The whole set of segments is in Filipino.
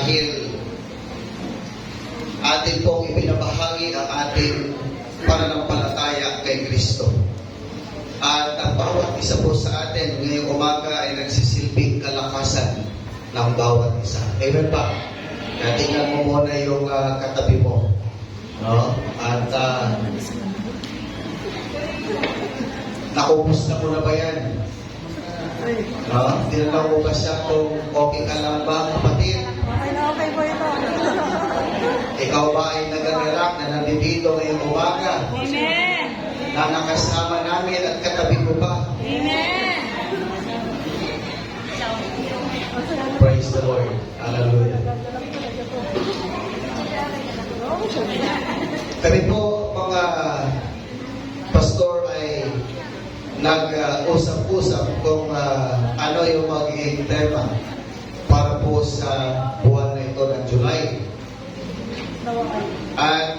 dahil atin pong ibinabahagi ang ating pananampalataya kay Kristo. At ang bawat isa po sa atin ngayong umaga ay nagsisilbing kalakasan ng bawat isa. Amen ba? Kaya tingnan mo muna yung katabi mo. No? At nakubos na mo na ba yan? No? Tinanong mo ba siya kung okay ka lang ba, kapatid? Okay na okay po ito. Ikaw ba ay nagagalak na nandito ngayong umaga? Amen. Na nakasama namin at katabi mo ba? Amen. Praise the Lord. Hallelujah. Kami po, mga pastor, ay nag-usap-usap kung ano yung magiging tema para po sa buwan na ito ng July. At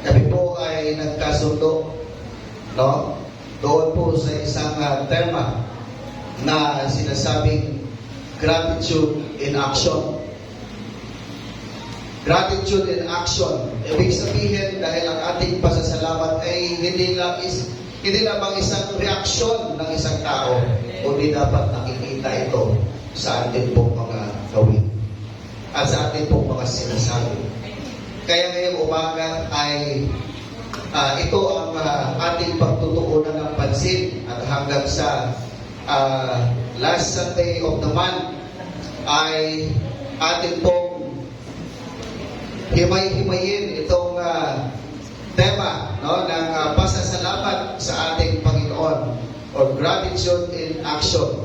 kami po ay nagkasundo, no? Doon po sa isang tema na sinasabing gratitude in action. Gratitude in action. Ibig sabihin, dahil ang ating pasasalamat ay hindi lamang isang reaksyon ng isang tao, kundi dapat nakikita ito sa ating pong mga gawin at sa ating pong mga sinasabi. Kaya ngayong umaga ay ito ang ating pagtutuunan ng pansin, at hanggang sa last Sunday of the month ay ating pong himay-himayin itong tema, no, ng pasasalamat sa ating Panginoon, or gratitude in action.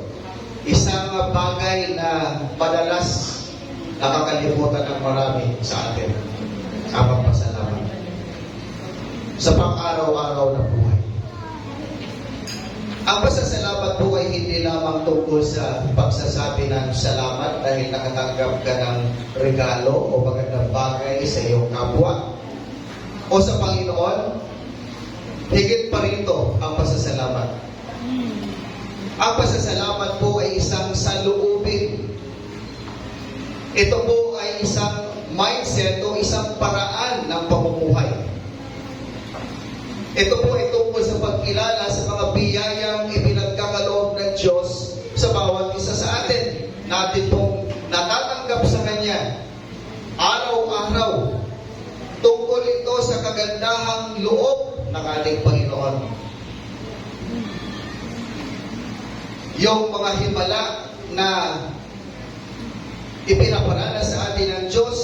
Isang bagay na madalas nakakalimutan ng marami sa atin, ang pasalamat sa pang-araw-araw na buhay. Ang pasasalamat po ay hindi lamang tungkol sa pagsasabi ng salamat dahil nakatanggap ka ng regalo o magandang bagay sa iyong kapwa o sa Panginoon. Higit pa rito ang pasasalamat. Ang pasasalamat po ay isang saluubin. Ito po ay isang mindset o isang paraan ng pamumuhay. Ito po ay tungkol sa pagkilala sa mga biyayang ipinagkakaloob ng Diyos sa bawat isa sa atin. Natin pong natatanggap sa Kanya araw-araw. Tungkol ito sa kagandahang loob ng ating Panginoon. Yung mga himala na ipinaparana sa atin ng Diyos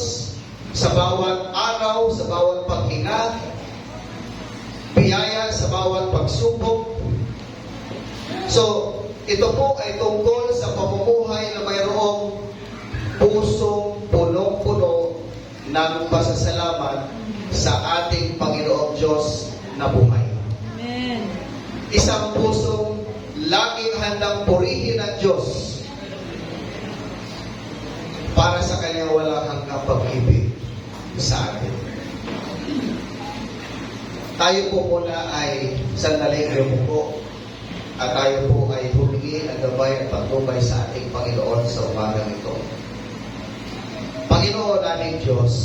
sa bawat araw, sa bawat paghinga, biyaya sa bawat pagsubok. So, ito po ay tungkol sa pamumuhay na mayroong pusong punong-puno ng pasasalamat sa ating Panginoong Diyos na buhay. Amen. Isang pusong laging handang purihin ang Diyos para sa Kanyang walang hanggang pag-ibig sa atin. Tayo po muna ay sandaling yumuko at tayo po ay humingi ng gabay at patnubay sa ating Panginoon sa umagang ito. Panginoon naming Diyos,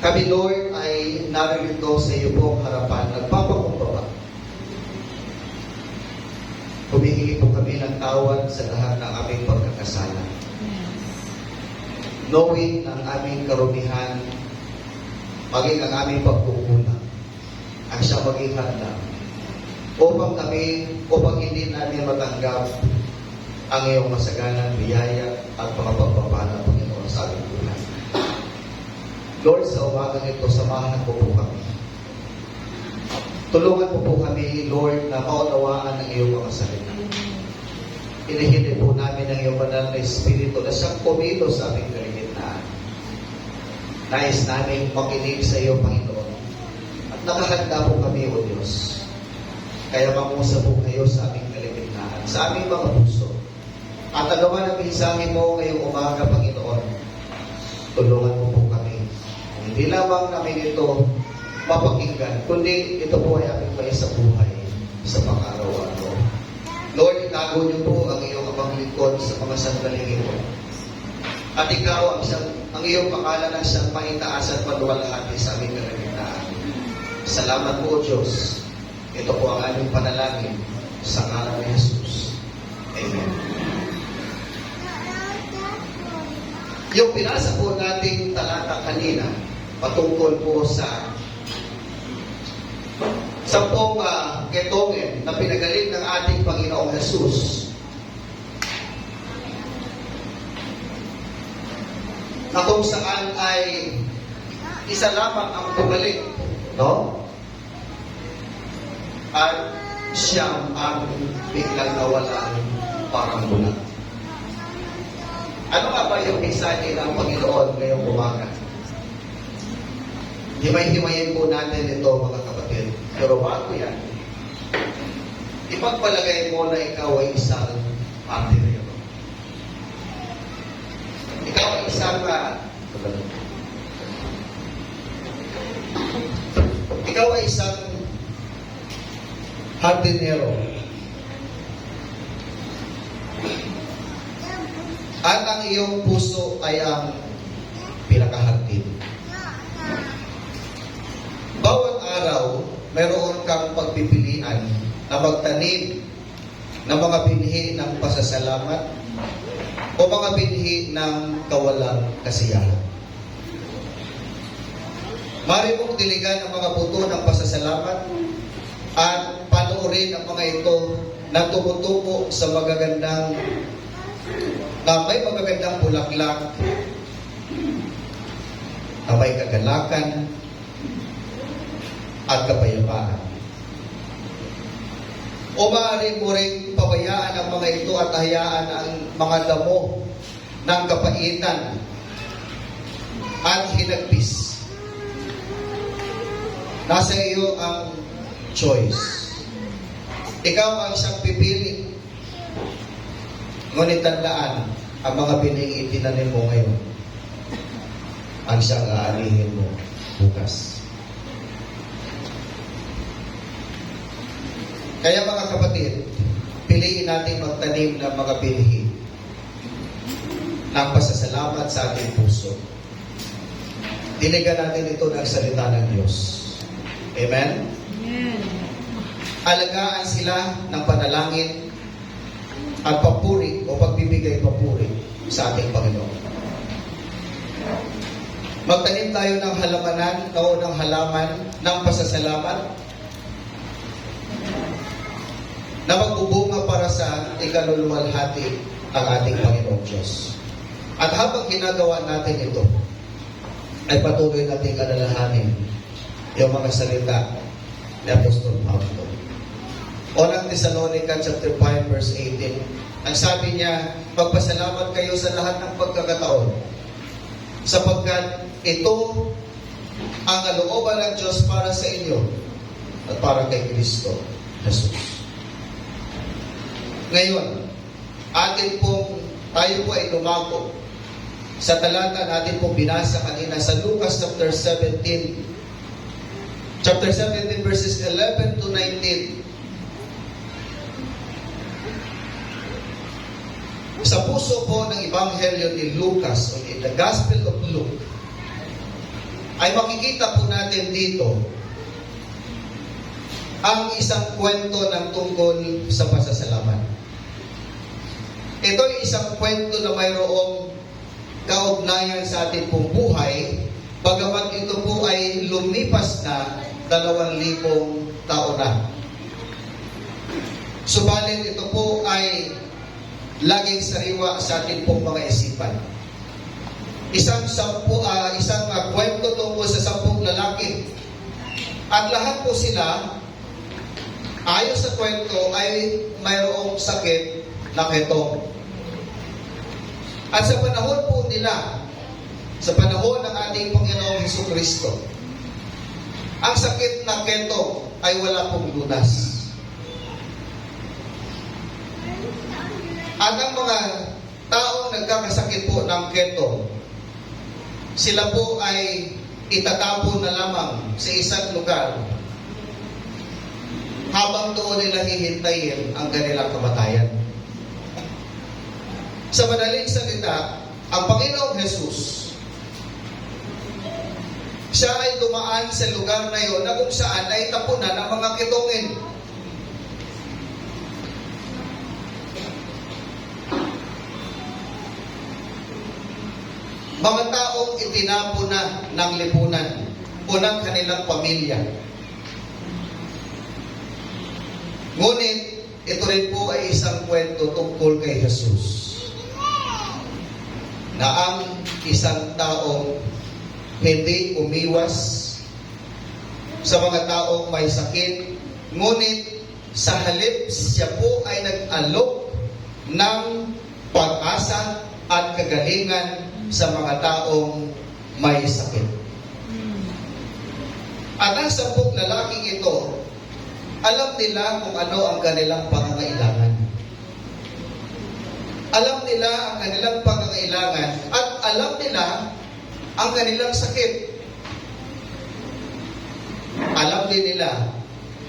kami Lord ay naririto sa iyo pong harapan, nagpapakumbaba. Humihingi po kami ng tawad sa lahat ng aming pagkakasala. Knowing ang aming karumihan, maging ang aming pagkukulang, ang siya maging handa upang hindi namin matanggap ang iyong masaganang biyaya at mga pagpapala, Panginoon, sa aming buhay. Lord, sa umagang ito, samahan po po kami. Tulungan po po kami, Lord, na maunawaan ang iyong mga salita. Inihintay po namin ang iyong banal na Espiritu na siyang pumilo sa aming kaligitnaan. Nais namin makinig sa iyo, Panginoon. At nakahanda po kami, O Diyos. Kaya mamusa po kayo sa aming kaligitnaan, sa aming mga puso. At agawan ang mensahe mo ngayong umaga, Panginoon. Tulungan mo po kami. Hindi lamang namin ito mapakinggan, kundi ito po ay aming may sa buhay sa pang-araw-araw. Lord, itago niyo po ang iyong abang lingkod sa mga sandaling ito. At ikaw ang iyong pangalan ang siyang maitaas at maluwalhati sa aming kalagitnaan. Salamat po, O Diyos. Ito po ang aming panalangin sa ngalan ni Jesus. Amen. Yung pinasa po nating talata kanina, patungkol po sa 10 ketongin na pinagaling ng ating Panginoong Jesus, na kung saan ay isa lamang ang bumalik, no? At siyang ang biglang nawalan parang bulag. Ano nga ba yung mensahe ng Panginoon ngayong umaga? Himay-himayin po natin ito, mga kapatid. Pero bago yan, ipagpalagay mo na ikaw ay isang martiryo. Ikaw ay isang hardinero. At ang iyong puso ay ang pinakahardin. Bawat araw, meron kang pagpipilian na magtanim ng mga binhi ng pasasalamat o mga binhi ng kawalang kasiyahan. Mari mong diligan ang mga buto ng pasasalamat at panoorin ang mga ito na tumutubo sa may magagandang bulaklak, na may kagalakan at kapayapaan. O maaari mo rin pabayaan ang mga ito at hayaan ang mga damo ng kapaitan at hinagpis. Nasa iyo ang choice. Ikaw ang siyang pipili. Ngunit tandaan, ang mga bining itinanim mo ngayon, ang siyang aanihin mo bukas. Kaya mga kapatid, piliin natin magtanim ng mga binhi ng pasasalamat sa ating puso. Diligan natin ito ng salita ng Diyos. Amen? Amen. Alagaan sila ng panalangin at papuri o pagbibigay papuri sa ating Panginoon. Magtanim tayo ng halamanan o ng halaman ng pasasalamat na magbubunga para sa ikaluluwalhati ng ating Panginoong Diyos. At habang ginagawa natin ito, ay patuloy natin alalahanin yung mga salita ni Apostol Pablo. Unang Thessalonica chapter 5 verse 18. Ang sabi niya, magpasalamat kayo sa lahat ng pagkakataon, sapagkat ito ang kalooban ng Diyos para sa inyo at para kay Kristo Jesus. Ngayon, tayo po ay lumako sa talata natin pong binasa kanina sa Lucas chapter 17. Chapter 17 verses 11 to 19. Sa puso po ng Ebanghelyo ni Lucas, o in the Gospel of Luke, ay makikita po natin dito ang isang kwento ng tungkol sa pasasalamat. Ito ay isang kwento na mayroong kaugnayan sa ating pong buhay, bagamat ito po ay lumipas na 2,000 taon na. Subalit ito po ay laging sariwa sa ating pong mga isipan. Isang kwento tungkol sa 10 lalaki. At lahat po sila, ayon sa kwento, ay mayroong sakit na ketong. At sa panahon po nila, sa panahon ng ating Panginoong Hesukristo, ang sakit na ketong ay wala pong lunas. At ang mga taong nagkakasakit po ng ketong, sila po ay itatapon na lamang sa isang lugar habang doon nila hihintayin ang kanilang kamatayan. Sa madaling salita, ang Panginoon Panginoong Jesus, siya ay dumaan sa lugar na yon na kung saan ay tapunan ang mga kitongin. Mga taong itinapo na ng lipunan o ng kanilang pamilya. Ngunit, ito rin po ay isang kwento tungkol kay Jesus. Na ang isang taong hindi umiwas sa mga taong may sakit, ngunit sa halip siya po ay nag-alok ng pag-asa at kagalingan sa mga taong may sakit. At ang 10 lalaking ito, alam nila kung ano ang kanilang pangangailangan. Alam nila ang kanilang pangangailangan at alam nila ang kanilang sakit. Alam din nila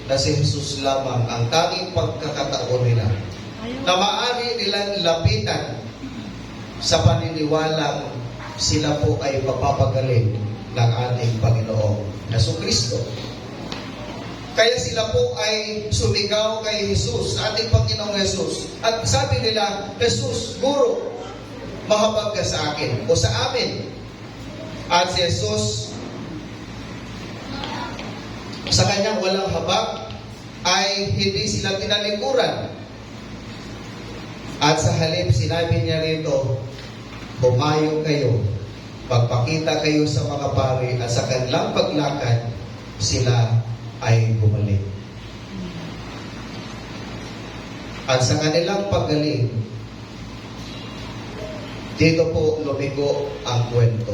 na si Jesus lamang ang tanging pagkakataon nila na maaari nilang lapitan sa paniniwalang sila po ay mapapagaling ng ating Panginoong Jesucristo. Kaya sila po ay sumigaw kay Jesus, sa ating Panginoong Jesus. At sabi nila, Jesus, Guro, mahabag ka sa akin o sa amin. At si Jesus, sa kanyang walang habag, ay hindi sila tinalikuran. At sa halip, sinabi niya rito, humayo kayo, pagpakita kayo sa mga pari, at sa kanilang paglakad, sila ay bumalik. At sa kanilang paggaling, dito po lumigo ang kwento.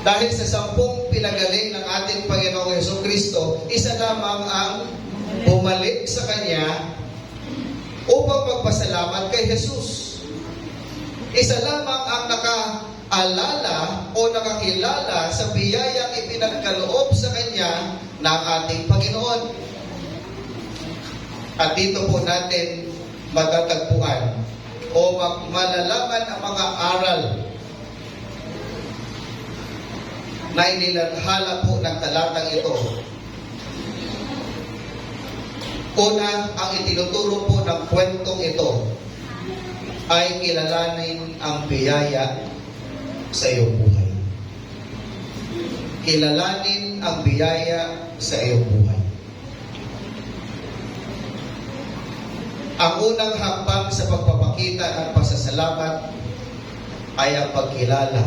Dahil sa 10 pinagaling ng ating Panginoong Jesucristo, isa lamang ang bumalik sa Kanya upang magpasalamat kay Jesus. Isa lamang ang nakaalala o nakakilala sa biyayang ipinagkaloob sa Kanya ng ating Panginoon. At dito po natin matatagpuan o malalaman ang mga aral na inilathala po ng talatang ito. Una, ang itinuturo po ng kwentong ito ay kilalanin ang biyaya sa iyong buhay. Kilalanin ang biyaya sa iyong buhay. Ang unang hakbang sa pagpapakita ng pasasalamat ay ang pagkilala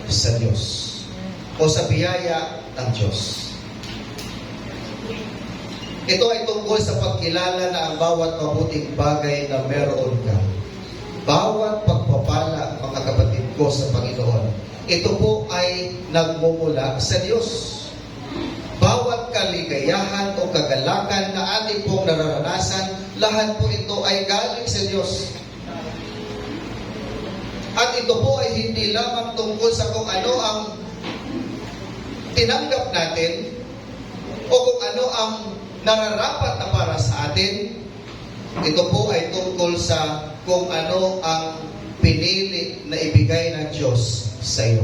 sa Diyos o sa biyaya ng Diyos. Ito ay tungkol sa pagkilala na ang bawat mabuting bagay na meron ka, bawat pagpapala, mga kapatid ko sa Panginoon, ito po ay nagmumula sa Diyos. Bawat kaligayahan o kagalakan na ating pong nararanasan, lahat po ito ay galing sa Diyos. At ito po ay hindi lamang tungkol sa kung ano ang tinanggap natin o kung ano ang nararapat na para sa atin. Ito po ay tungkol sa kung ano ang pinili na ibigay ng Diyos sa iyo.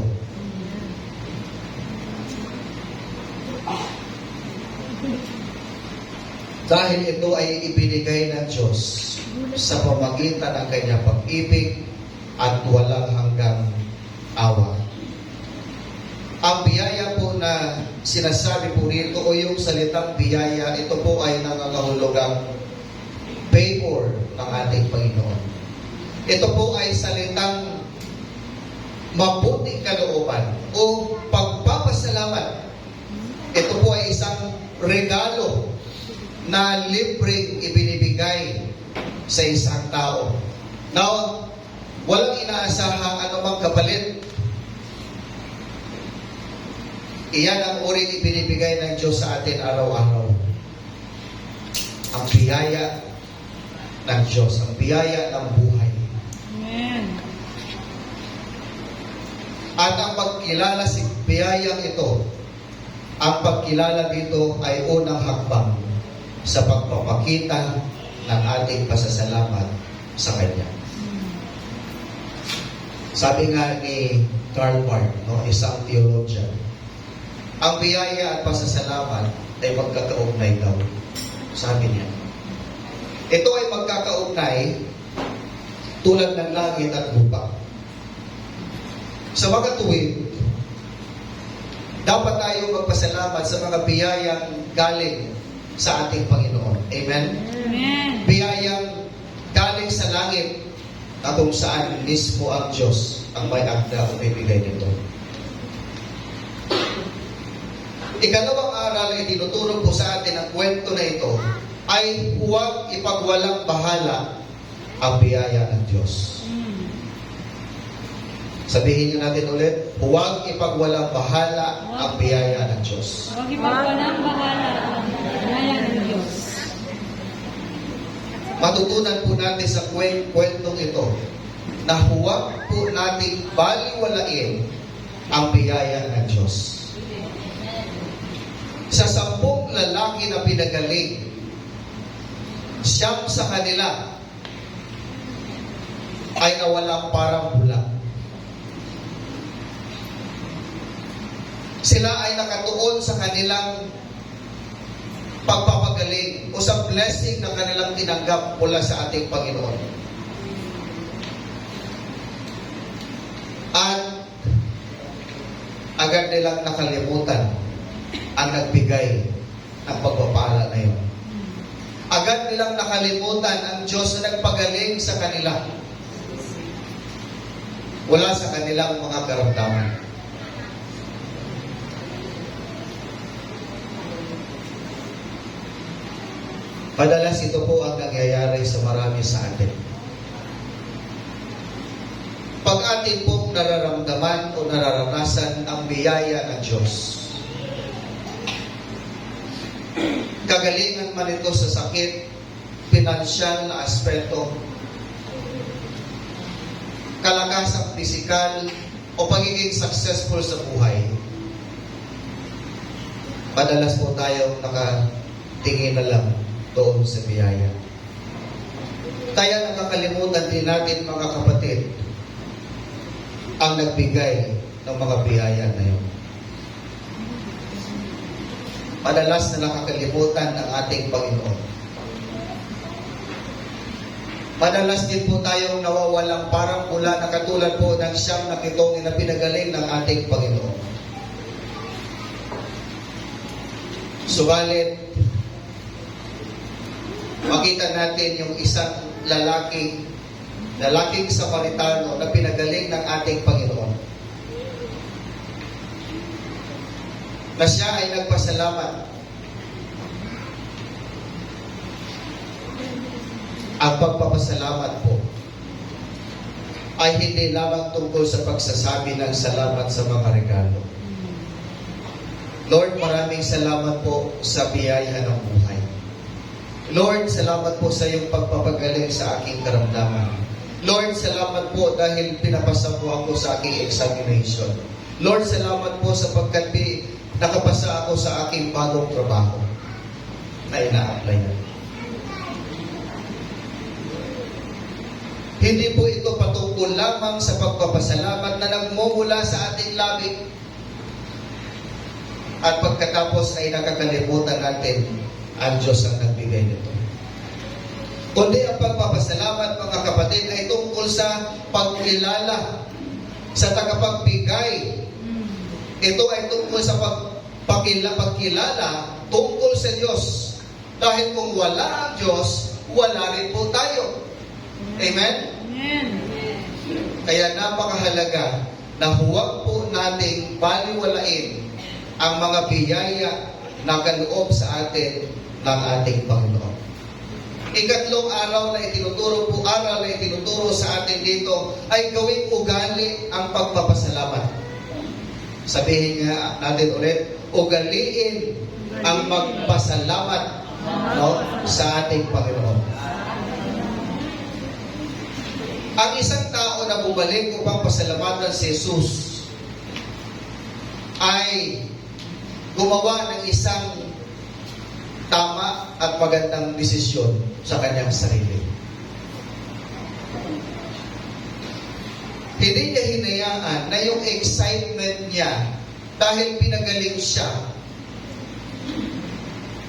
Dahil ito ay ibinigay ng Diyos sa pamagitan ng kanyang pag-ibig at walang hanggang awa. Ang biyaya po na sinasabi po rito o yung salitang biyaya, ito po ay nangangahulugang favor ng ating Panginoon. Ito po ay salitang mabuting kalooban o pagpapasalamat. Ito po ay isang regalo na libreng ibinibigay sa isang tao. Now, walang inaasahang anumang kapalit. Iyan ang uring ibinibigay ng Diyos sa atin araw-araw. Ang biyaya ng Diyos, ang biyaya ng buhay. Amen. At ang pagkilala sa biyayang ito, ang pagkilala dito ay unang hakbang sa pagpapakita ng ating pasasalamat sa Kanya. Sabi nga ni Karl Barth, no, isang theologian, ang biyaya at pasasalamat ay magkakaugnay daw. Sabi niya. Ito ay magkakaugnay tulad ng langit at lupa. Sa mga tuwid, dapat tayong magpasalamat sa mga biyayang galing sa ating Panginoon. Amen? Amen. Biyayang galing sa langit na kung saan mismo ang Diyos ang may akda o bibigay nito. Ikalawang aral na itinuturo po sa atin ang kwento na ito ay huwag ipagwalang bahala ang biyaya ng Diyos. Sabihin niyo natin ulit, huwag ipagwalang bahala ang biyaya ng Diyos. Huwag ipagwalang bahala ang biyaya ng Diyos. Matutunan po natin sa kwentong ito na huwag po natin baliwalain ang biyaya ng Diyos. Sa 10 lalaki na pinagaling, 9 sa kanila ay nawalang parang bula. Sila ay nakatuon sa kanilang pagpapagaling o sa blessing na kanilang tinanggap mula sa ating Panginoon. At agad nilang nakalimutan ang nagbigay ng pagpapala na yun. Agad nilang nakalimutan ang Diyos na nagpagaling sa kanila. Wala sa kanilang mga karamdaman. Madalas ito po ang nangyayari sa marami sa atin. Pag atin pong nararamdaman o nararanasan ang biyaya ng Diyos, kagalingan man ito sa sakit, pinansyal na aspeto, kalakasang pisikal, o pagiging successful sa buhay, madalas po tayong nakatingin na lang doon sa biyaya. Kaya nakakalimutan din natin, mga kapatid, ang nagbigay ng mga biyaya na yun. Madalas na nakakalimutan ang ating Panginoon. Madalas din po tayong nawawalang parang mula na katulad po ng 9 na pitong na pinagaling ng ating Panginoon. Subalit, makita natin yung isang lalaking Samaritano na pinagaling ng ating Panginoon. Na siya ay nagpasalamat. Ang pagpapasalamat po ay hindi lamang tungkol sa pagsasabi ng salamat sa mga regalo. Lord, maraming salamat po sa biyaya ng buhay. Lord, salamat po sa iyong pagpapagaling sa aking karamdaman. Lord, salamat po dahil pinapasa po ako sa aking examination. Lord, salamat po sapagkat nakapasa ako sa aking bagong trabaho na ina-applyan. Hindi po ito patungkol lamang sa pagpapasalamat na nagmumula sa ating labi. At pagkatapos ay nakakalimutan natin ang Diyos ang nagbigay nito. Kundi ang pagpapasalamat, mga kapatid, ay tungkol sa pagkilala sa tagapagbigay. Ito ay tungkol sa pagkilala tungkol sa Diyos. Dahil kung wala ang Diyos, wala rin po tayo. Amen? Amen. Kaya napakahalaga na huwag po nating baliwalain ang mga biyaya na kaloob sa atin ng ating Panginoon. Ikatlong aral na itinuturo sa atin dito ay gawing ugali ang pagpapasalamat. Sabihin nga natin ulit, ugaliin ang magpasalamat, no, sa ating Panginoon. Ang isang tao na bumalik upang pasalamatan si Jesus ay gumawa ng isang tama at magandang desisyon sa kanyang sarili. Hindi niya hinayaan na yung excitement niya dahil pinagaling siya.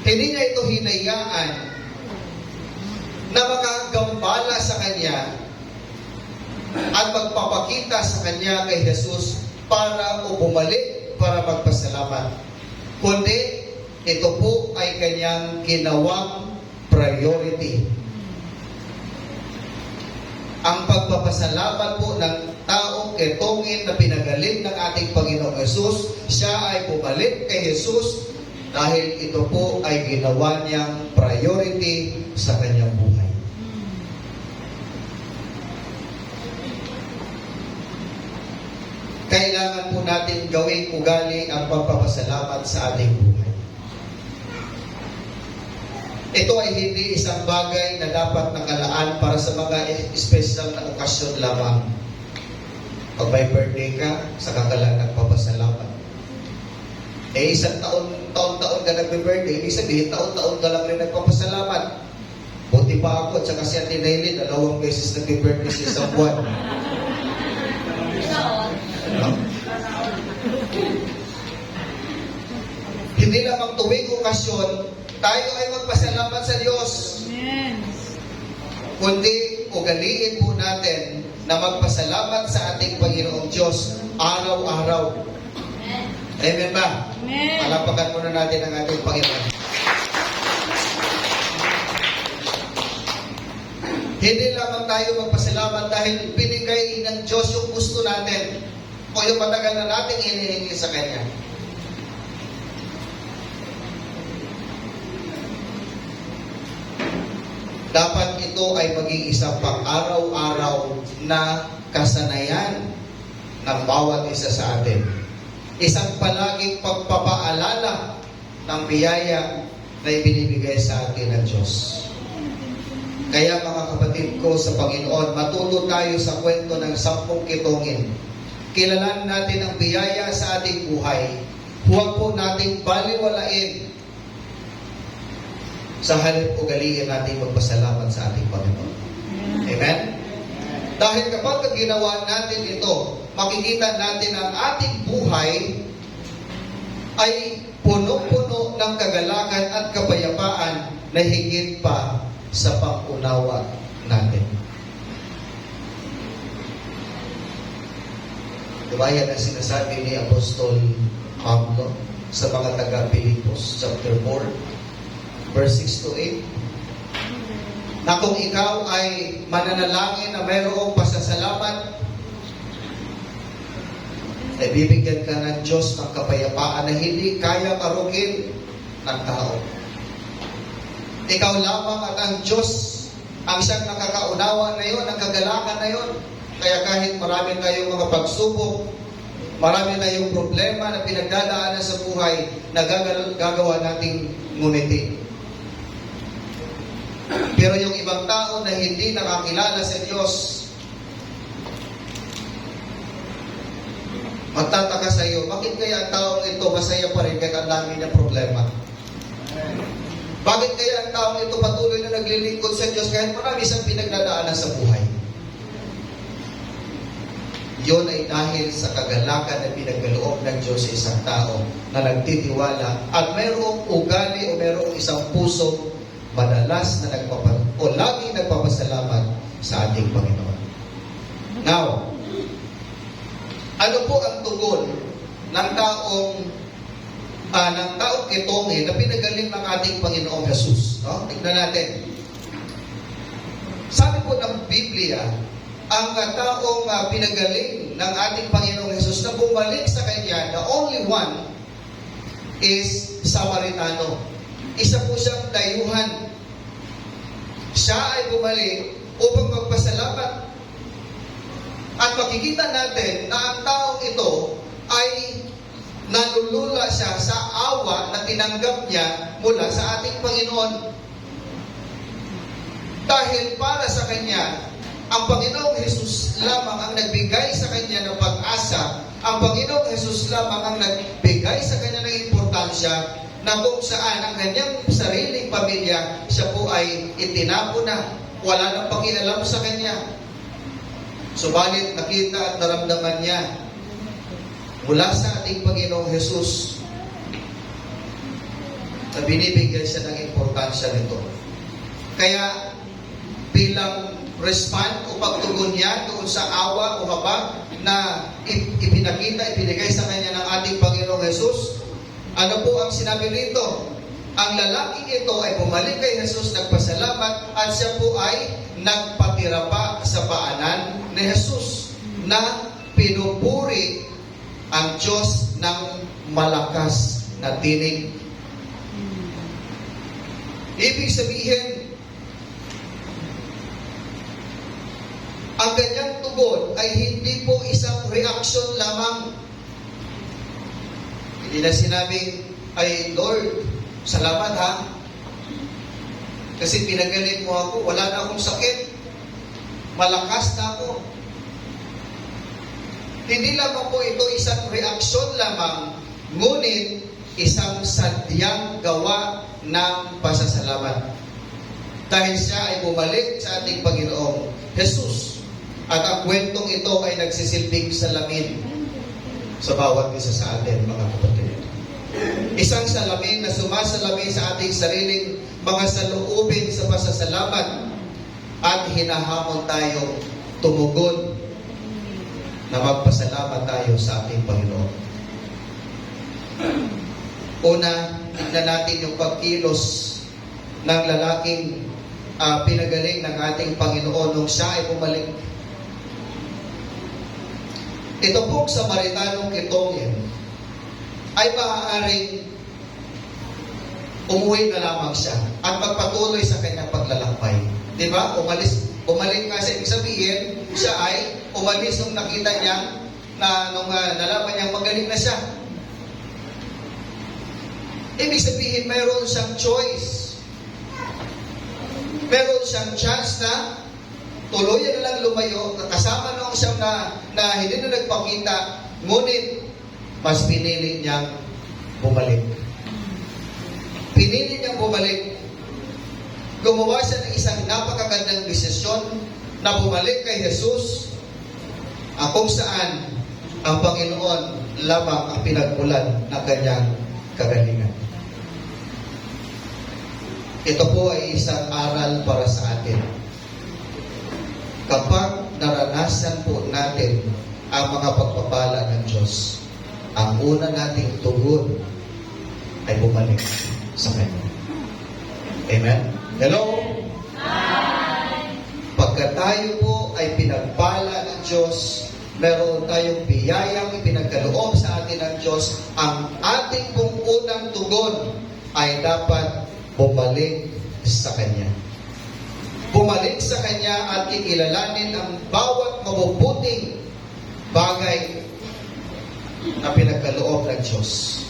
Hindi niya ito hinayaan na makagambala sa kanya at magpapakita sa kanya kay Jesus para bumalik para magpasalamat. Kundi ito po ay kanyang ginawang priority. Ang pagpapasalamat po ng taong ketongin na pinagaling ng ating Panginoong Jesus, siya ay bumalik kay Jesus dahil ito po ay ginawa niyang priority sa kanyang buhay. Kailangan po natin gawing ugali ang pagpapasalamat sa ating buhay. Ito ay hindi isang bagay na dapat nakalaan para sa mga special na okasyon lamang. Pag may birthday ka, saka ka lang nagpapasalamat. Isang taon-taon ka nagbe-birthday, ibig sabihin, taon-taon ka lang rin nagpapasalamat. Buti pa ako, tsaka si Ate Nailin, 2 beses nagbe-birthday sa isang buwan. No? Hindi lamang tuwing okasyon, tayo ay magpasalamat sa Diyos. Amen. Kundi ugaliin po natin na magpasalamat sa ating Panginoong Diyos araw-araw. Amen ba? Amen. Palapakan muna natin ang ating Panginoon. Hindi lamang tayo magpasalamat dahil binigay ng Diyos yung gusto natin o yung matagal na nating hinihingi sa Kanya. Dapat ito ay maging isang pang-araw-araw na kasanayan ng bawat isa sa atin. Isang palaging pagpapaalala ng biyaya na ibinibigay sa atin ng Diyos. Kaya mga kapatid ko sa Panginoon, matuto tayo sa kwento ng 10 kitongin. Kilalanin natin ang biyaya sa ating buhay. Huwag po nating baliwalain. Sa halip ugaliin natin magpasalamat sa ating Panginoon. Amen? Dahil kapag ginawa natin ito, makikita natin ang ating buhay ay puno-puno ng kagalakan at kapayapaan na higit pa sa pang-unawa natin. Diba yan ang sinasabi ni Apostol Pablo sa mga taga-Pilipos, chapter 4, verse 6 to 8, na kung ikaw ay mananalangin na mayroong pasasalamat, ay bibigyan ka ng Diyos ng kapayapaan na hindi kaya karugin ng tao. Ikaw lamang at ang Diyos ang siyang nakakaunawa na yun, ang kagalakan na yun. Kaya kahit marami tayong mga pagsubok, marami tayong problema na pinagdadaanan sa buhay, na gagawa nating ngumiti. Pero yung ibang tao na hindi nakakilala sa Diyos, magtataka sa iyo, bakit kaya ang taong ito masaya pa rin kahit ang dami niya problema? Bakit kaya ang taong ito patuloy na naglilingkod sa Diyos kahit marami siyang pinagdadaanan sa buhay? Yun ay dahil sa kagalakan na pinagkaloob ng Diyos sa isang tao na nagtitiwala at mayroong ugali o mayroong isang puso madalas na laging nagpapasalamat sa ating Panginoon. Now, ano po ang tugon ng taong kitongin na pinagaling ng ating Panginoong Jesus? No? Tignan natin. Sabi po ng Biblia, ang taong pinagaling ng ating Panginoong Jesus na bumalik sa Kanya, the only one is Samaritano. Isa po siyang dayuhan. Siya ay bumalik upang magpasalamat. At makikita natin na ang taong ito ay nalulula siya sa awa na tinanggap niya mula sa ating Panginoon. Dahil para sa Kanya, ang Panginoong Jesus lamang ang nagbigay sa Kanya ng pag-asa. Ang Panginoong Jesus lamang ang nagbigay sa Kanya ng importansya na kung saan ang kanyang sariling pamilya, siya po ay itinapo na. Wala nang pakialam sa Kanya. Subalit nakita at naramdaman niya mula sa ating Panginoong Jesus na binibigyan siya ng importansya nito. Kaya bilang respond o pagtugon niya doon sa awa o habag na ibinigay sa kanya ng ating Panginoong Jesus, ano po ang sinabi rito? Ang lalaking ito ay bumalik kay Jesus, nagpasalamat, at siya po ay nagpatira pa sa paanan ni Jesus na pinupuri ang Diyos ng malakas na tinig. Ibig sabihin, ang kanyang tugon ay hindi po isang reaksyon lamang. Hindi na sinabing, ay Lord, salamat ha. Kasi pinagaling mo ako, wala na akong sakit. Malakas na ako. Hindi lamang po ito isang reaksyon lamang, ngunit isang sadyang gawa ng pasasalamat. Dahil siya ay bumalik sa ating Panginoong Jesus. At ang kwentong ito ay nagsisilbing salamin sa bawat isa sa atin, mga kapatid. Isang salamin na sumasalamin sa ating sariling mga saloobin sa pasasalamat at hinahamon tayong tumugon na magpasalamat tayo sa ating Panginoon. Una, tignan natin yung pagkilos ng lalaking pinagaling ng ating Panginoon nung siya ay bumalik. Ito pong Samaritanong kitongin ay maaaring umuwi na lamang siya at magpatuloy sa kanyang paglalakbay. Di ba? Umalik nga siya. Ibig sabihin, siya ay umalis nung nakita niya na nung nalaman niyang magaling na siya. Ibig sabihin, mayroon siyang choice. Meron siyang chance na tuluyan na lang lumayo, kasama noong siyang na hindi na nagpakita, ngunit mas pinili niyang bumalik. Pinili niyang bumalik. Gumawa siya ng isang napakagandang desisyon na bumalik kay Jesus, kung saan ang Panginoon lamang ang pinagmulan ng kanyang kagalingan. Ito po ay isang aral para sa atin. Kapag naranasan po natin ang mga pagpapala ng Diyos, ang una nating tugon ay bumalik sa Kanya. Amen? Hello? Hi! Pagka tayo po ay pinagpala ng Diyos, meron tayong biyayang ipinagkaloob sa atin ng Diyos, ang ating pong unang tugon ay dapat bumalik sa Kanya. Bumalik sa Kanya at ikilalanin ang bawat mabubuting bagay na pinagkaloob ng Diyos.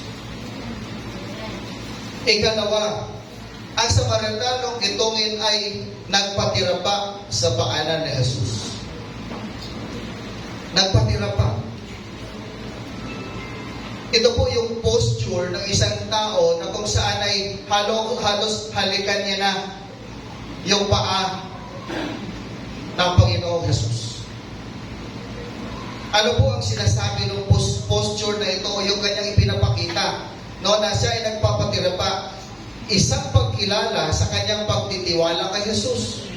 Ikalawa, ang Samaritanong kitongin ay nagpatira pa sa paanan ni Jesus. Nagpatira pa. Ito po yung posture ng isang tao na kung saan ay halos halikan niya na yung paa ng Panginoong Jesus. Ano po ang sinasabi ng posture na ito o yung kanyang ipinapakita? No, na siya ay nagpapatira pa, isang pagkilala sa kanyang pagtitiwala kay Jesus.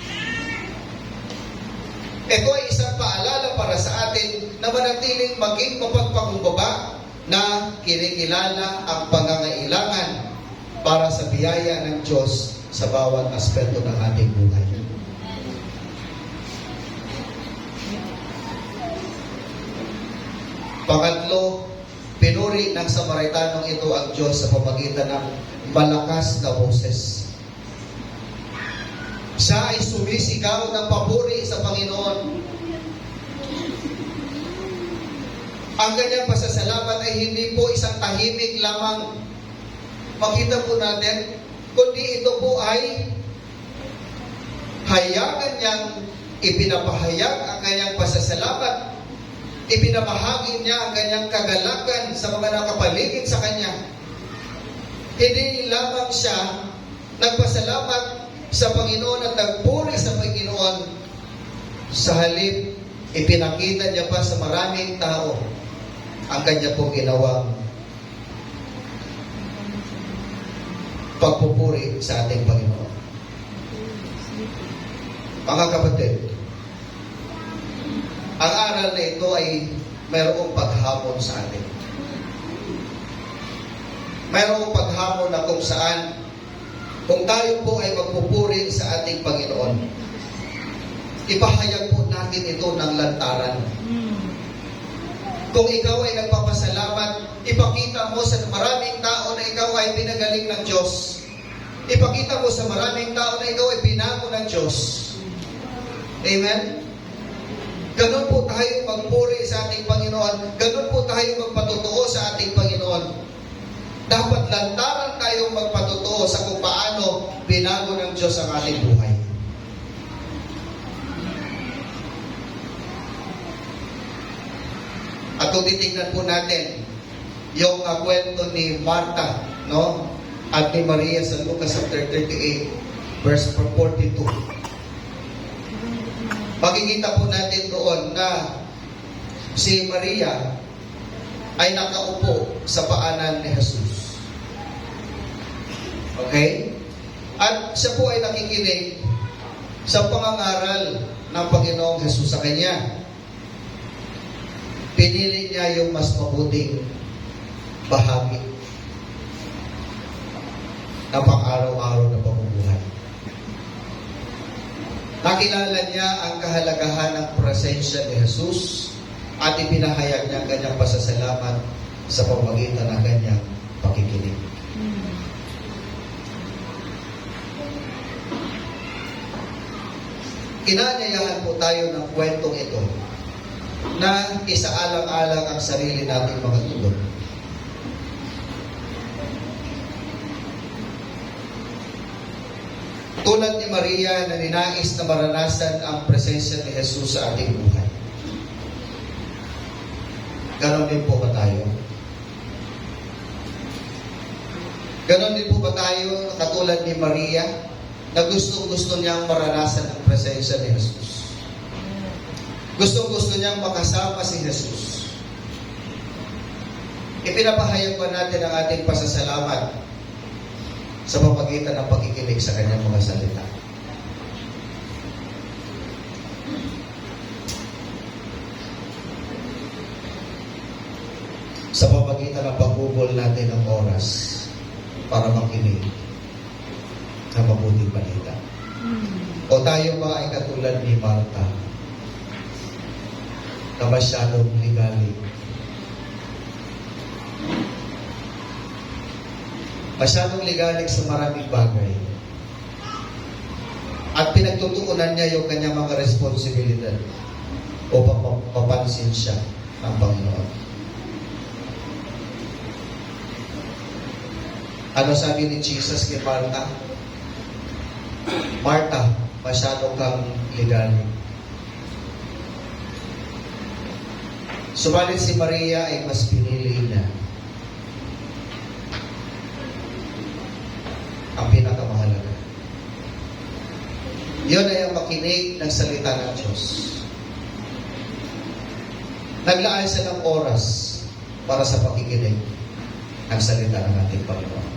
Ito ay isang paalala para sa atin na manatiling maging mapagpakumbaba na kinikilala ang pangangailangan para sa biyaya ng Diyos sa bawat aspeto ng ating buhay. Pangatlo, pinuri ng Samaritanong ito ang Diyos sa pamamagitan ng malakas na boses. Siya ay sumisigaw ng papuri sa Panginoon. Ang kanyang pasasalamat ay hindi po isang tahimik lamang. Makita po natin, kundi ito po ay hayagan niyang ipinapahayag ang kanyang pasasalamat. Ipinamahagi niya ang kanyang kagalakan sa mga nakapaligid sa kanya. Hindi lamang siya nagpasalamat sa Panginoon at nagpuri sa Panginoon. Sa halip, ipinakita niya pa sa maraming tao ang kanya pong ginawang pagpupuri sa ating Panginoon. Mga kapatid, ang aral na ito ay mayroong paghamon sa atin. Mayroong paghamon na kung saan, kung tayo po ay magpupuri sa ating Panginoon, ipahayag po natin ito ng lantaran. Kung ikaw ay nagpapasalamat, ipakita mo sa maraming tao na ikaw ay pinagaling ng Diyos. Ipakita mo sa maraming tao na ikaw ay binago ng Diyos. Amen? Ganun po tayo magpuri sa ating Panginoon. Ganun po tayo magpatotoo sa ating Panginoon. Dapat lantaran tayong magpatotoo sa kung paano binago ng Diyos ang ating buhay. At kung titignan po natin yung kwento ni Martha, no? At ni Maria sa Lucas chapter 38, verse 42. Makikita po natin doon na si Maria ay nakaupo sa paanan ni Jesus. Okay? At siya po ay nakikinig sa pangangaral ng Panginoong Jesus sa kanya. Pinili niya yung mas mabuting bahagi na pang-araw-araw na pamumuhay. Nakilala niya ang kahalagahan ng presensya ni Jesus at ipinahayag niya ang kanyang pasasalamat sa pamamagitan ng kanyang pakikinig. Inaanyayahan po tayo ng kwentong ito na isaalang-alang ang sarili nating mga tugon. Tulad ni Maria na ninais na maranasan ang presensya ni Jesus sa ating buhay. Ganon din po ba tayo? Ganon din po ba tayo katulad ni Maria na gusto niyang maranasan ang presensya ni Jesus? Gusto niyang makasama si Jesus. Ipinapahayag ba natin ang ating pasasalamat sa pamamagitan ng pagkikinig sa kanyang mga salita? Sa pamamagitan ng pagbubol natin ng oras para makinig ng mabuting balita. O tayo ba ay katulad ni Martha na masyadong ligalig? Masyadong ligalig sa maraming bagay. At pinagtutuunan niya yung kanyang mga responsibilidad upang mapansin siya ng Panginoon. Ano sabi ni Jesus kay Martha? Martha, masyadong kang ligalig. Subalit si Maria ay mas pinili niya ang pinakamahalaga. Yun ay ang makinig ng salita ng Diyos. Naglaan siya ng oras para sa pakikinig ng salita ng ating Panginoon.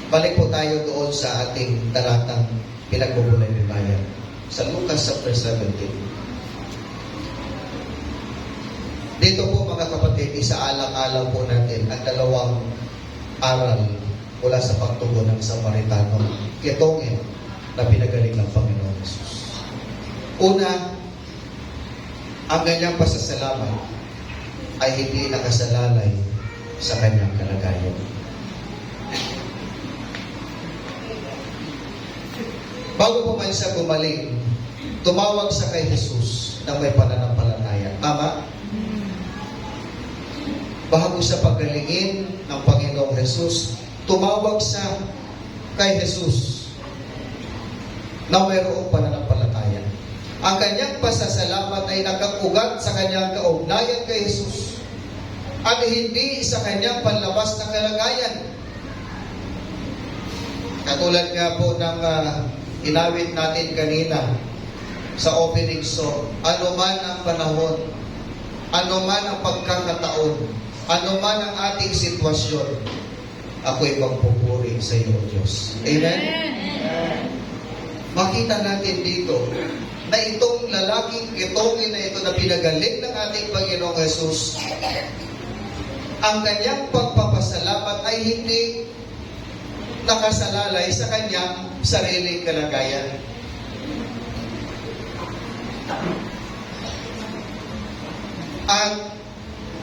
Balik po tayo doon sa ating talatang pinagbubulay ni Bayan. Sa Lucas chapter 17. Dito po mga kapatid, isaalang-alang po natin ang dalawang aral mula sa pagtugon ng Samaritano kitongin na pinagaling ng Panginoon Jesus. Una, ang kanyang pasasalamat ay hindi nakasalalay sa kanyang kalagayan. Bago po man siya gumaling, tumawag siya kay Jesus na may pananampalataya. Tama? Bago siya pagalingin ng Panginoong Jesus, tumawag siya kay Jesus na mayroong pananampalataya. Ang kanyang pasasalamat ay nakakugat sa kanyang kaugnayan kay Jesus at hindi sa kanyang panlabas na kalagayan. Katulad nga po ng inawit natin kanina sa opening song, ano man ang panahon, ano man ang pagkakataon, ano man ang ating sitwasyon, ako'y magpupuri sa iyo, Diyos. Amen? Makita natin dito na itong lalaking kitongin na ito na pinagaling ng ating Panginoong Yesus, ang kanyang pagpapasalamat ay hindi nakasalalay sa kanyang sariling kalagayan. At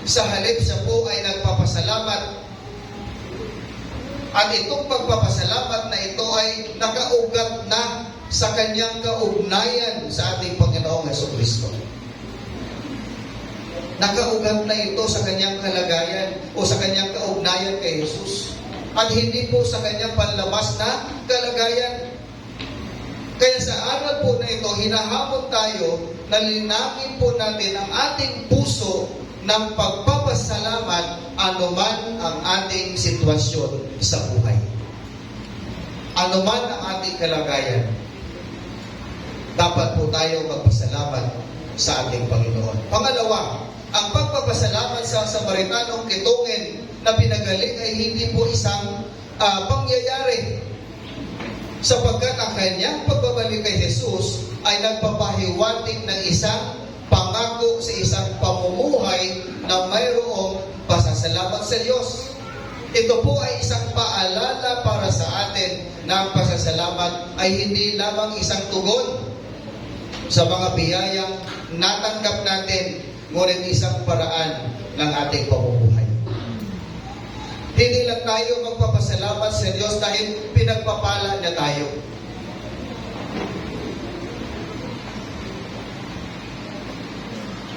sa halip siya po ay nagpapasalamat. At itong pagpapasalamat na ito ay nakaugat na sa kanyang kaugnayan sa ating Panginoong Jesucristo. Nakaugat na ito sa kanyang kalagayan o sa kanyang kaugnayan kay Jesus. At hindi po sa kanyang panlabas na kalagayan. Kaya sa aral po na ito, hinahamon tayo na linangin po natin ang ating puso ng pagpapasalamat anuman ang ating sitwasyon sa buhay. Anuman ang ating kalagayan, dapat po tayo magpasalamat sa ating Panginoon. Pangalawa, ang pagpapasalamat sa Samaritanong kitongin na pinagaling ay hindi po isang pangyayari, sapagkat ang kanyang pagbabalik kay Jesus ay nagpapahiwatig ng isang pangako sa isang pamumuhay na mayroong pasasalamat sa Diyos. Ito po ay isang paalala para sa atin na ang pasasalamat ay hindi lamang isang tugon sa mga biyayang natanggap natin, ngunit isang paraan ng ating pamumuhay. Hindi lang tayo magpapasalamat sa Diyos dahil pinagpapala niya tayo.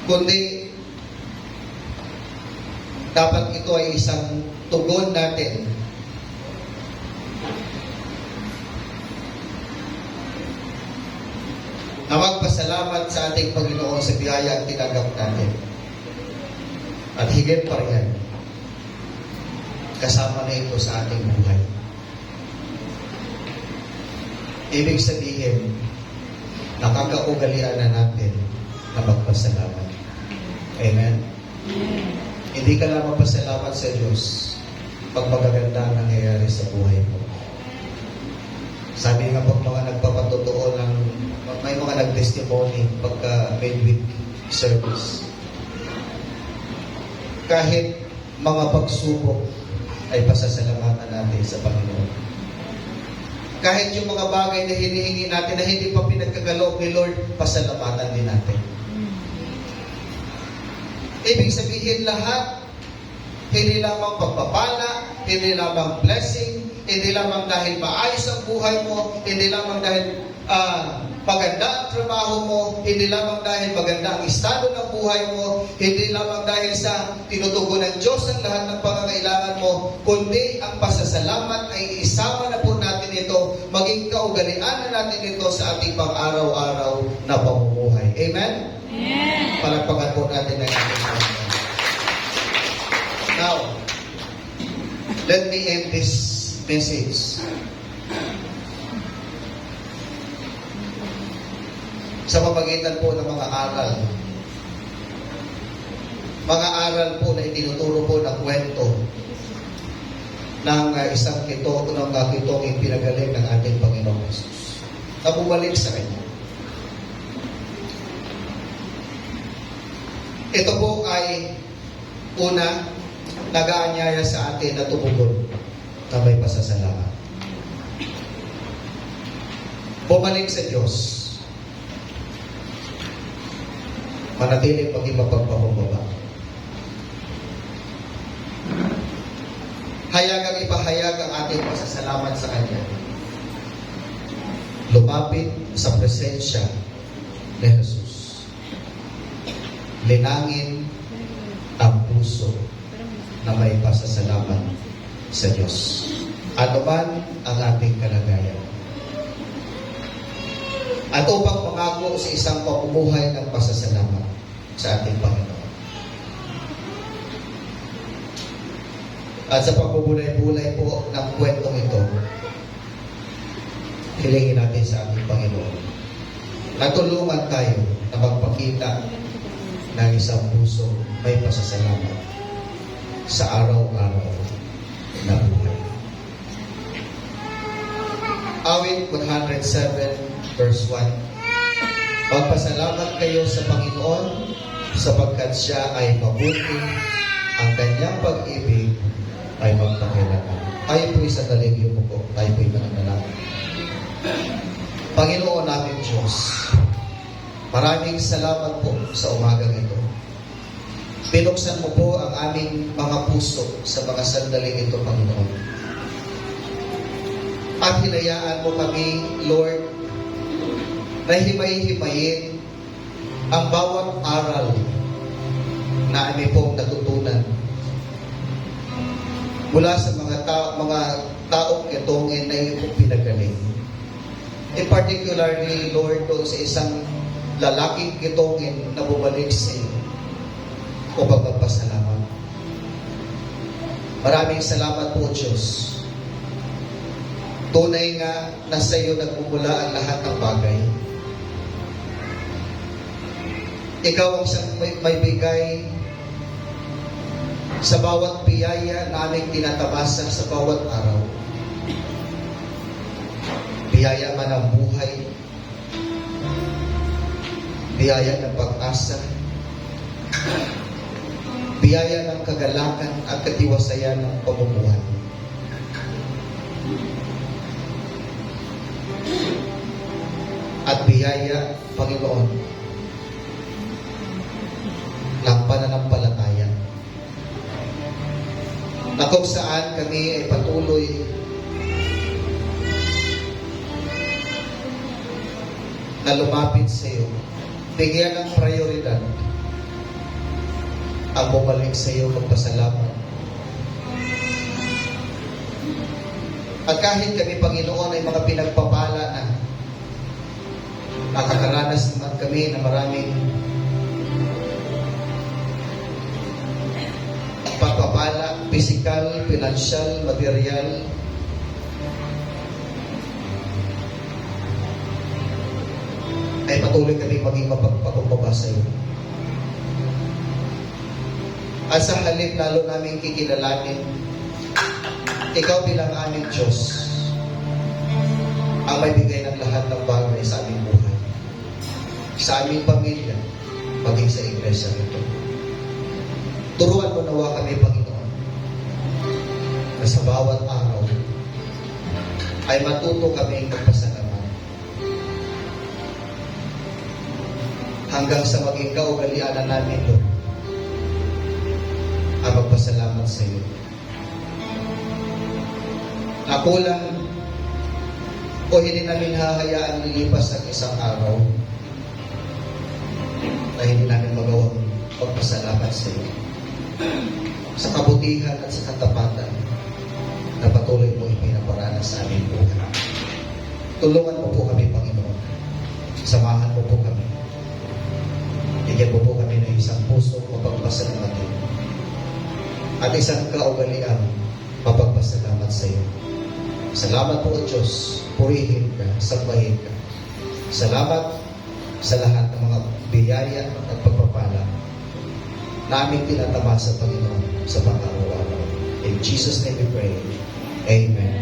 Kundi, dapat ito ay isang tugon natin na magpasalamat sa ating Panginoon sa biyaya at tinanggap natin. At higit pa rin, kasama na ito sa ating buhay. Ibig sabihin, nakakaugalian na natin na magpasalamat. Amen? Hindi ka lang magpasalamat sa Diyos pag magaganda ang nangyayari sa buhay mo. Sabi nga pag mga nagpapatotoo ng, may mga nag-testimony pagka midweek service. Kahit mga pagsubok ay pasasalamatan natin sa Panginoon. Kahit yung mga bagay na hinihingi natin na hindi pa pinagkagaloob ni Lord, pasalamatan din natin. Ibig sabihin lahat, hindi lamang pagpapala, hindi lamang blessing, hindi lamang dahil maayos ang buhay mo, hindi lamang dahil maganda ang trabaho mo, hindi lamang dahil maganda ang estado ng buhay mo, hindi lamang dahil sa tinutugon ng Diyos ang lahat ng pangangailangan mo, kundi ang pasasalamat ay isama na po natin ito, maging kaugalian na natin ito sa ating pang-araw-araw na pamumuhay. Amen? Amen. Palagpagan po natin ang ating Panginoon. Now, let me end this message. Sa pamamagitan po ng mga aral. Mga aral po na itinuturo po ng kwento ng isang kitong pinagaling ng ating Panginoong Jesus. Na bumalik sa Kanya. Ito po ay una, nag-aanyaya sa atin na tumugon na may pasasalamat. Bumalik sa Diyos. Manatiling maging mapagpakumbaba. Hayagang ipahayag ang ating pasasalamat sa Kanya. Lumapit sa presensya ni Jesus. Linangin ang puso na may pasasalamat sa Diyos. Ano man ang ating kalagayan. At upang pangako sa isang pamumuhay ng pasasalamat sa ating Panginoon. At sa pagbubulay-bulay po ng kwentong ito, Hilingin natin sa ating Panginoon. Natulungan tayo na magpakita ng isang puso may pasasalamat sa araw-araw na buhay. Awit 107 verse 1. Magpasalamat kayo sa Panginoon sapagkat siya ay mabuti, ang kanyang pag-ibig ay magpakailanman. Tayo po'y sa daligyo po, tayo po'y mananalangin. Panginoon namin Diyos, maraming salamat po sa umagang ito. Pinuksan mo po ang aming mga puso sa mga sandaling ito, Panginoon. At hinayaan mo kami, Lord, na himay-himayin ang bawat aral na aming pong natutunan mula sa mga taong kitongin na iyong pinagaling. In particularly, Lord, doon sa isang lalaking kitongin na bumalik sa iyo o pagpapasalamat. Maraming salamat po, Diyos. Tunay nga na sa iyo nagmumula ang lahat ng bagay. Ikaw ang siyang may bigay sa bawat biyaya na aming tinatamasa sa bawat araw. Biyaya man ng buhay, biyaya ng pag-asa, biyaya ng kagalakan at katiwasayan ng pamumuhay. At biyaya, Panginoon, ng pananampalataya, na kung saan kami ay patuloy na lumapit sa iyo, bigyan ng prioridad ang bumalik sa iyo magpasalamat. At kahit kami, Panginoon, ay mga pinagpapala na nakakaranas naman kami na maraming pagpapala, physical, financial, material, ay patuloy kami maging mapagpakumbaba sa iyo. At sa halip lalo namin kikilalanin, ikaw bilang aming Diyos, ang may bigay ng lahat ng bagay sa aming buhay, sa aming pamilya, maging sa iglesia nito. Turuan mo nawa kami, Panginoon, na sa bawat araw ay matuto kami magpasalamat hanggang sa maging kaugalianan namin, Lord, ang magpasalamat sa iyo. Na kulang o hindi namin hahayaan lilipas ang isang araw na hindi namin magawang magpasalamat sa iyo sa kabutihan at sa katapatan na patuloy mo ipinaparana sa aming buhay. Tulungan mo po kami, Panginoon. Samahan mo po kami. Bigyan mo po kami ng isang puso mapagpasalamat at isang kaugalian mapagpasalamat sa iyo. Salamat po, Diyos. Purihin ka, sambahin ka. Salamat sa lahat ng mga biyaya at pagpapala na aming tinatamasa, Panginoon, sa pang-araw-araw. In Jesus' name we pray. Amen.